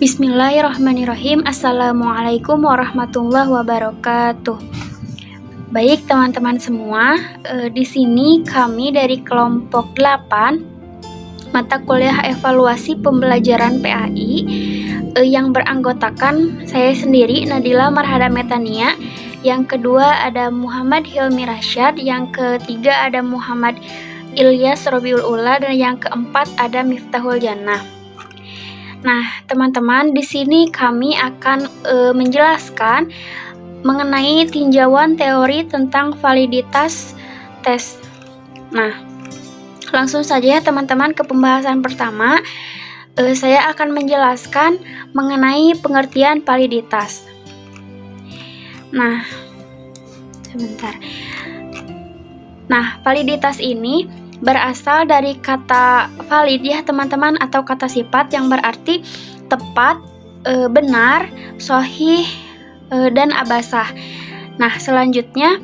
Bismillahirrahmanirrahim. Assalamualaikum warahmatullahi wabarakatuh. Baik teman-teman semua, di sini kami dari kelompok 8 mata kuliah evaluasi pembelajaran PAI yang beranggotakan saya sendiri Nadila Marhada Metania, yang kedua ada Muhammad Hilmi Rasyad, yang ketiga ada Muhammad Ilyas Robiul Ula, dan yang keempat ada Miftahul Jannah. Nah, teman-teman, di sini kami akan menjelaskan mengenai tinjauan teori tentang validitas tes. Nah, langsung saja teman-teman ke pembahasan pertama. Saya akan menjelaskan mengenai pengertian validitas. Nah, sebentar. Nah, validitas ini berasal dari kata valid ya teman-teman, atau kata sifat yang berarti tepat, benar, sahih, dan abasah. Nah, selanjutnya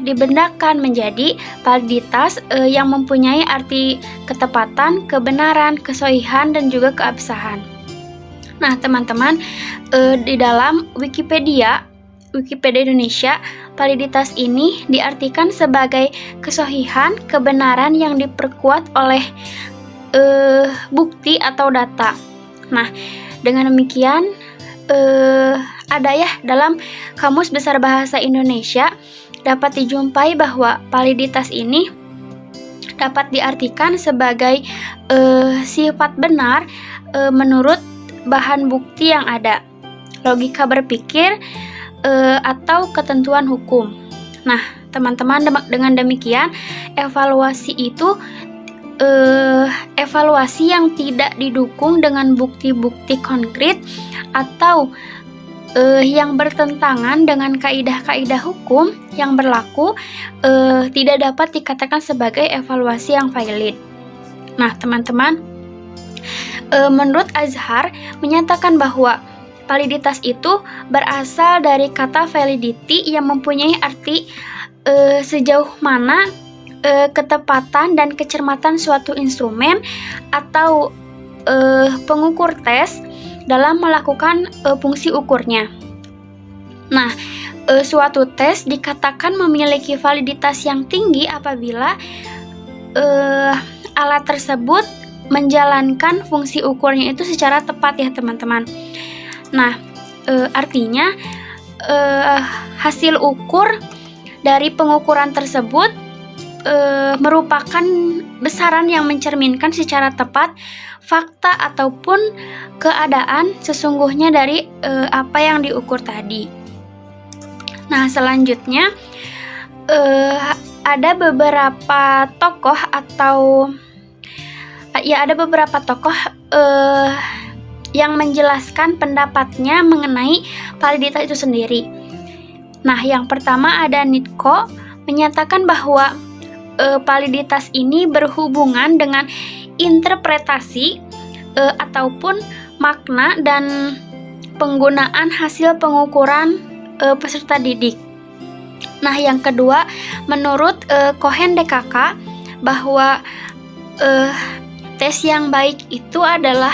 dibedakan menjadi validitas yang mempunyai arti ketepatan, kebenaran, kesahihan, dan juga keabsahan. Nah, teman-teman, di dalam Wikipedia Indonesia, validitas ini diartikan sebagai kesahihan, kebenaran yang diperkuat oleh bukti atau data. Nah, dengan demikian ada ya dalam Kamus Besar Bahasa Indonesia dapat dijumpai bahwa validitas ini dapat diartikan sebagai sifat benar menurut bahan bukti yang ada, logika berpikir, atau ketentuan hukum. Nah, teman-teman, dengan demikian evaluasi itu evaluasi yang tidak didukung dengan bukti-bukti konkret atau yang bertentangan dengan kaidah-kaidah hukum yang berlaku tidak dapat dikatakan sebagai evaluasi yang valid. Nah, teman-teman, menurut Azhar menyatakan bahwa validitas itu berasal dari kata validity yang mempunyai arti sejauh mana ketepatan dan kecermatan suatu instrumen atau pengukur tes dalam melakukan fungsi ukurnya. Nah, suatu tes dikatakan memiliki validitas yang tinggi apabila alat tersebut menjalankan fungsi ukurnya itu secara tepat ya teman-teman. Nah, artinya hasil ukur dari pengukuran tersebut merupakan besaran yang mencerminkan secara tepat fakta ataupun keadaan sesungguhnya dari apa yang diukur tadi. Nah, selanjutnya ada beberapa tokoh yang menjelaskan pendapatnya mengenai validitas itu sendiri. Nah, yang pertama ada Nitko menyatakan bahwa validitas ini berhubungan dengan interpretasi ataupun makna dan penggunaan hasil pengukuran peserta didik. Nah, yang kedua, menurut Cohen DKK bahwa tes yang baik itu adalah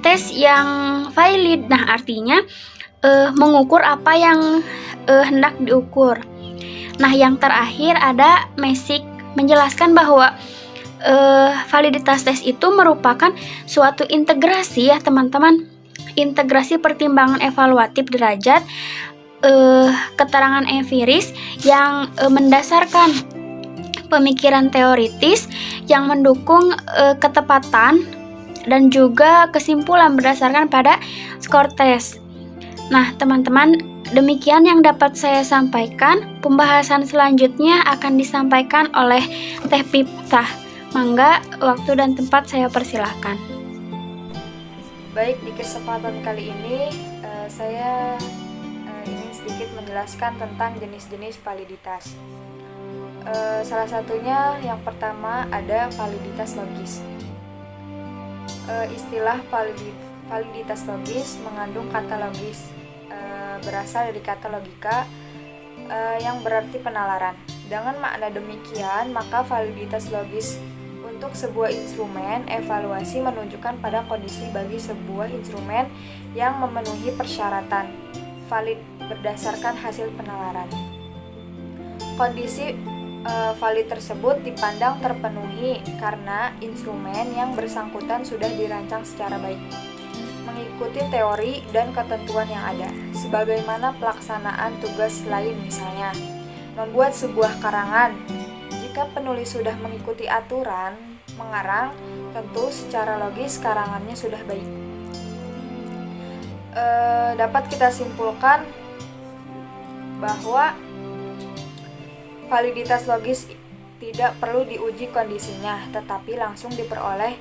tes yang valid. Nah, artinya mengukur apa yang hendak diukur. Nah, yang terakhir ada Mesick menjelaskan bahwa validitas tes itu merupakan suatu integrasi ya teman-teman, integrasi pertimbangan evaluatif derajat, keterangan empiris yang mendasarkan pemikiran teoritis yang mendukung ketepatan dan juga kesimpulan berdasarkan pada skor tes. Nah, teman-teman, demikian yang dapat saya sampaikan. Pembahasan selanjutnya akan disampaikan oleh Teh Piftah. Mangga, waktu dan tempat saya persilahkan. Baik, di kesempatan kali ini saya ingin sedikit menjelaskan tentang jenis-jenis validitas. Salah satunya yang pertama ada validitas logis. Istilah validitas logis mengandung kata logis, berasal dari kata logika yang berarti penalaran. Dengan makna demikian, maka validitas logis Untuk sebuah instrumen, evaluasi menunjukkan pada kondisi bagi sebuah instrumen yang memenuhi persyaratan valid berdasarkan hasil penalaran. Kondisi valid tersebut dipandang terpenuhi karena instrumen yang bersangkutan sudah dirancang secara baik, mengikuti teori dan ketentuan yang ada, sebagaimana pelaksanaan tugas lain, misalnya membuat sebuah karangan. Jika penulis sudah mengikuti aturan mengarang, tentu secara logis karangannya sudah baik. Dapat kita simpulkan bahwa validitas logis tidak perlu diuji kondisinya, tetapi langsung diperoleh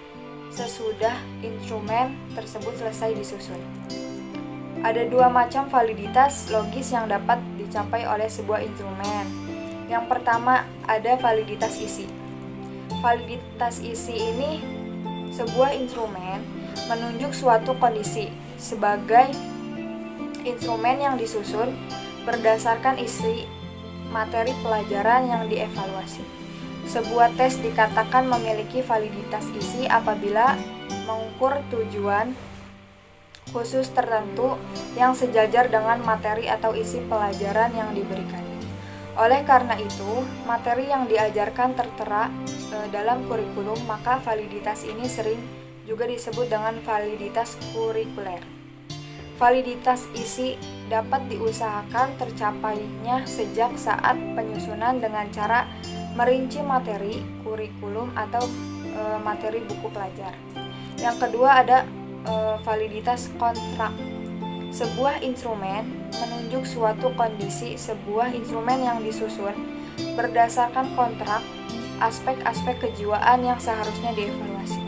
sesudah instrumen tersebut selesai disusun. Ada dua macam validitas logis yang dapat dicapai oleh sebuah instrumen. Yang pertama, ada validitas isi. Validitas isi ini sebuah instrumen menunjuk suatu kondisi sebagai instrumen yang disusun berdasarkan isi materi pelajaran yang dievaluasi. Sebuah tes dikatakan memiliki validitas isi apabila mengukur tujuan khusus tertentu yang sejajar dengan materi atau isi pelajaran yang diberikan. Oleh karena itu, materi yang diajarkan tertera dalam kurikulum, maka validitas ini sering juga disebut dengan validitas kurikuler. Validitas isi dapat diusahakan tercapainya sejak saat penyusunan dengan cara merinci materi kurikulum atau materi buku pelajar. Yang kedua ada validitas kontrak. Sebuah instrumen menunjuk suatu kondisi sebuah instrumen yang disusun berdasarkan kontrak aspek-aspek kejiwaan yang seharusnya dievaluasi.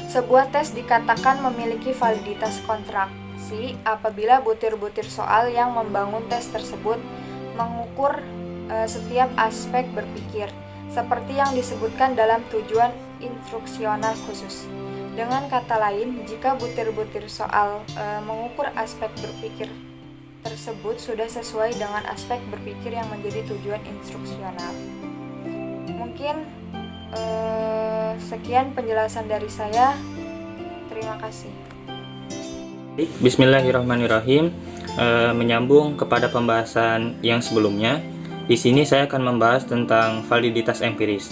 Sebuah tes dikatakan memiliki validitas kontraksi apabila butir-butir soal yang membangun tes tersebut mengukur setiap aspek berpikir, seperti yang disebutkan dalam tujuan instruksional khusus. Dengan kata lain, jika butir-butir soal mengukur aspek berpikir tersebut sudah sesuai dengan aspek berpikir yang menjadi tujuan instruksional. Mungkin sekian penjelasan dari saya. Terima kasih. Bismillahirrahmanirrahim. Menyambung kepada pembahasan yang sebelumnya, di sini saya akan membahas tentang validitas empiris.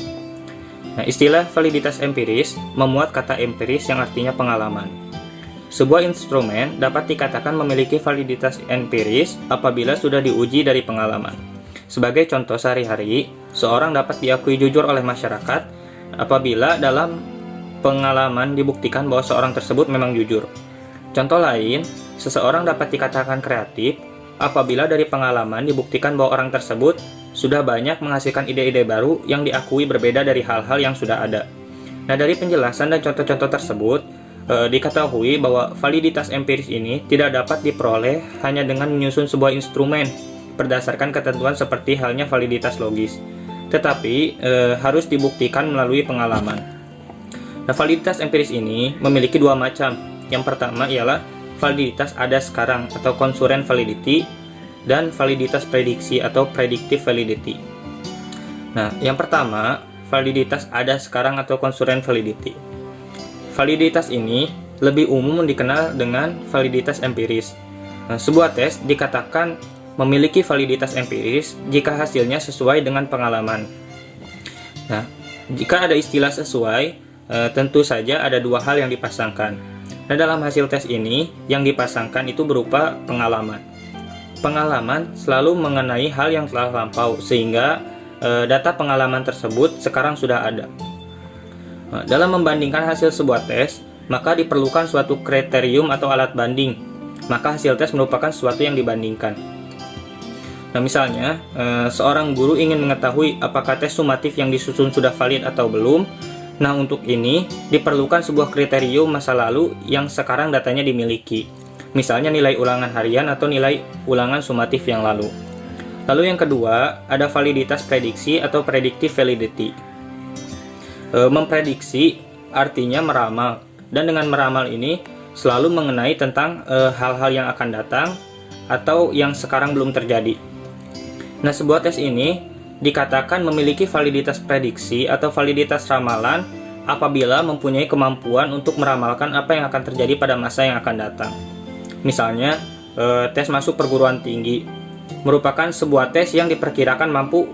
Nah, istilah validitas empiris memuat kata empiris yang artinya pengalaman. Sebuah instrumen dapat dikatakan memiliki validitas empiris apabila sudah diuji dari pengalaman. Sebagai contoh sehari-hari, seorang dapat diakui jujur oleh masyarakat apabila dalam pengalaman dibuktikan bahwa seorang tersebut memang jujur. Contoh lain, seseorang dapat dikatakan kreatif apabila dari pengalaman dibuktikan bahwa orang tersebut sudah banyak menghasilkan ide-ide baru yang diakui berbeda dari hal-hal yang sudah ada. Nah, dari penjelasan dan contoh-contoh tersebut, diketahui bahwa validitas empiris ini tidak dapat diperoleh hanya dengan menyusun sebuah instrumen berdasarkan ketentuan seperti halnya validitas logis, tetapi harus dibuktikan melalui pengalaman. Nah, validitas empiris ini memiliki dua macam. Yang pertama ialah validitas ada sekarang atau concurrent validity, dan validitas prediksi atau predictive validity. Nah, yang pertama, validitas ada sekarang atau concurrent validity. Validitas ini lebih umum dikenal dengan validitas empiris. Nah, sebuah tes dikatakan memiliki validitas empiris jika hasilnya sesuai dengan pengalaman. Nah, jika ada istilah sesuai, tentu saja ada dua hal yang dipasangkan. Nah, dalam hasil tes ini, yang dipasangkan itu berupa pengalaman. Pengalaman selalu mengenai hal yang telah lampau, sehingga data pengalaman tersebut sekarang sudah ada. Nah, dalam membandingkan hasil sebuah tes, maka diperlukan suatu kriterium atau alat banding. Maka hasil tes merupakan sesuatu yang dibandingkan. Nah, misalnya, seorang guru ingin mengetahui apakah tes sumatif yang disusun sudah valid atau belum. Nah, untuk ini diperlukan sebuah kriterium masa lalu yang sekarang datanya dimiliki. Misalnya nilai ulangan harian atau nilai ulangan sumatif yang lalu. Lalu yang kedua, ada validitas prediksi atau predictive validity. Memprediksi artinya meramal, dan dengan meramal ini selalu mengenai tentang hal-hal yang akan datang atau yang sekarang belum terjadi. Nah, sebuah tes ini dikatakan memiliki validitas prediksi atau validitas ramalan apabila mempunyai kemampuan untuk meramalkan apa yang akan terjadi pada masa yang akan datang. Misalnya, tes masuk perguruan tinggi merupakan sebuah tes yang diperkirakan mampu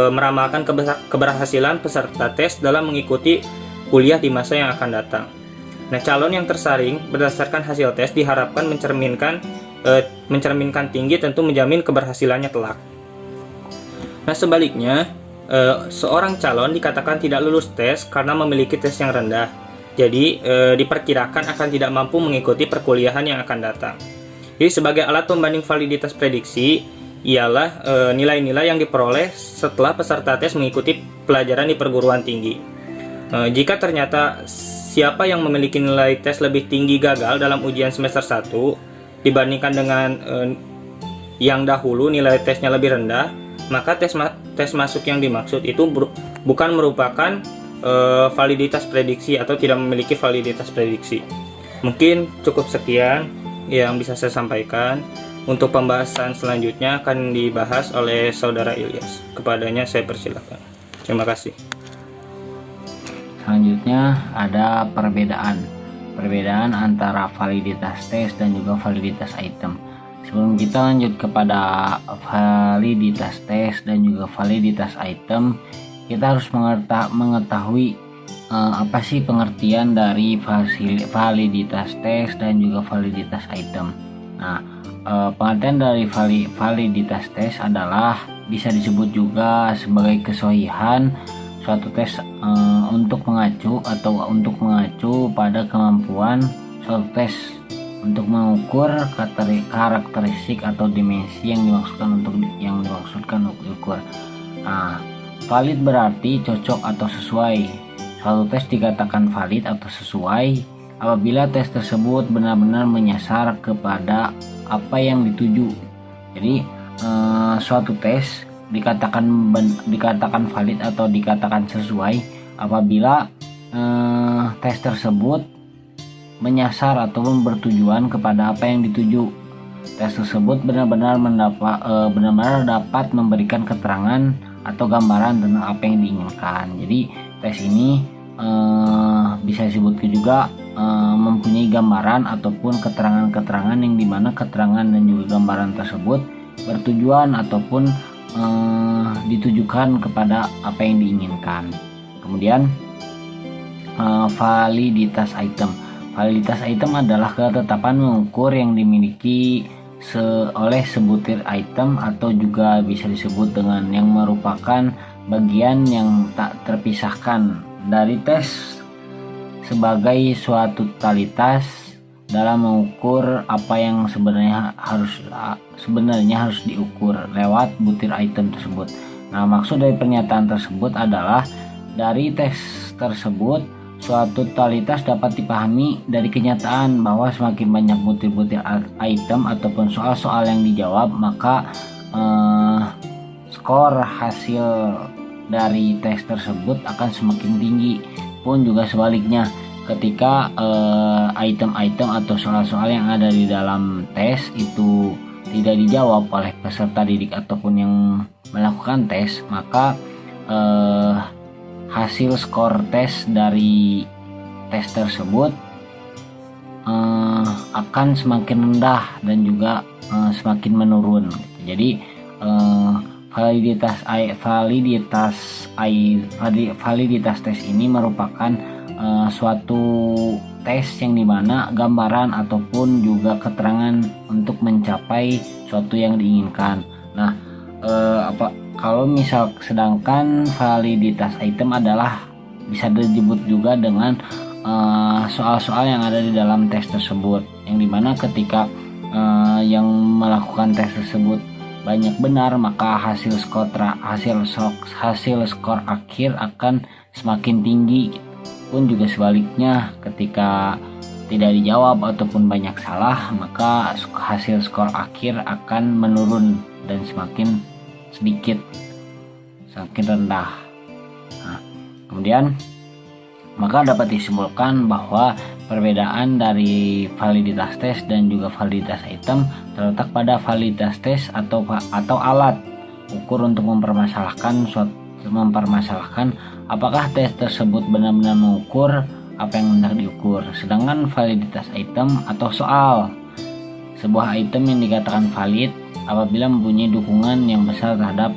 meramalkan keberhasilan peserta tes dalam mengikuti kuliah di masa yang akan datang. Nah, calon yang tersaring berdasarkan hasil tes diharapkan mencerminkan tinggi tentu menjamin keberhasilannya kelak. Nah, sebaliknya, seorang calon dikatakan tidak lulus tes karena memiliki tes yang rendah. Jadi, diperkirakan akan tidak mampu mengikuti perkuliahan yang akan datang. Jadi, sebagai alat pembanding validitas prediksi, ialah nilai-nilai yang diperoleh setelah peserta tes mengikuti pelajaran di perguruan tinggi. Jika ternyata siapa yang memiliki nilai tes lebih tinggi gagal dalam ujian semester 1 dibandingkan dengan yang dahulu nilai tesnya lebih rendah, maka tes masuk yang dimaksud itu bukan merupakan validitas prediksi atau tidak memiliki validitas prediksi. Mungkin cukup sekian yang bisa saya sampaikan. Untuk pembahasan selanjutnya akan dibahas oleh Saudara Ilyas. Kepadanya saya persilakan. Terima kasih. Selanjutnya ada perbedaan antara validitas tes dan juga validitas item. Sebelum kita lanjut kepada validitas tes dan juga validitas item, kita harus mengetahui apa sih pengertian dari validitas tes dan juga validitas item. Nah, pengertian dari validitas tes adalah bisa disebut juga sebagai kesohihan suatu tes untuk mengacu pada kemampuan suatu tes untuk mengukur karakteristik atau dimensi yang dimaksudkan untuk diukur. Nah, valid berarti cocok atau sesuai. Suatu tes dikatakan valid atau sesuai apabila tes tersebut benar-benar menyasar kepada apa yang dituju. Jadi suatu tes dikatakan valid atau dikatakan sesuai apabila tes tersebut menyasar atau bertujuan kepada apa yang dituju. Tes tersebut benar-benar dapat memberikan keterangan atau gambaran tentang apa yang diinginkan. Jadi tes ini bisa disebut juga mempunyai gambaran ataupun keterangan-keterangan yang dimana keterangan dan juga gambaran tersebut bertujuan ataupun ditujukan kepada apa yang diinginkan. Kemudian validitas item. Validitas item adalah ketetapan mengukur yang dimiliki oleh sebutir item atau juga bisa disebut dengan yang merupakan bagian yang tak terpisahkan dari tes sebagai suatu totalitas dalam mengukur apa yang sebenarnya harus diukur lewat butir item tersebut. Nah, maksud dari pernyataan tersebut adalah dari tes tersebut suatu totalitas dapat dipahami dari kenyataan bahwa semakin banyak butir-butir item ataupun soal-soal yang dijawab, maka skor hasil dari tes tersebut akan semakin tinggi. Pun juga sebaliknya, ketika item-item atau soal-soal yang ada di dalam tes itu tidak dijawab oleh peserta didik ataupun yang melakukan tes, maka hasil skor tes dari tes tersebut akan semakin rendah dan juga semakin menurun. Jadi validitas tes ini merupakan suatu tes yang dimana gambaran ataupun juga keterangan untuk mencapai suatu yang diinginkan. Nah, kalau misal sedangkan validitas item adalah bisa disebut juga dengan soal-soal yang ada di dalam tes tersebut, yang dimana ketika yang melakukan tes tersebut banyak benar, maka hasil skor akhir akan semakin tinggi. Pun juga sebaliknya, ketika tidak dijawab ataupun banyak salah, maka hasil skor akhir akan menurun dan semakin sedikit, semakin rendah. Nah, kemudian maka dapat disimpulkan bahwa perbedaan dari validitas tes dan juga validitas item terletak pada validitas tes atau alat ukur untuk mempermasalahkan apakah tes tersebut benar-benar mengukur apa yang hendak diukur. Sedangkan validitas item atau soal, sebuah item yang dikatakan valid apabila mempunyai dukungan yang besar terhadap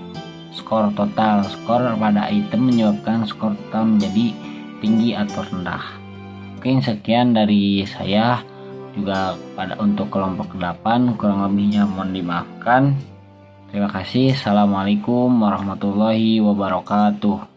skor total. Skor pada item menyebabkan skor total menjadi tinggi atau rendah. Oke, sekian dari saya juga untuk kelompok 8, kurang lebihnya mohon dimaafkan. Terima kasih. Assalamualaikum warahmatullahi wabarakatuh.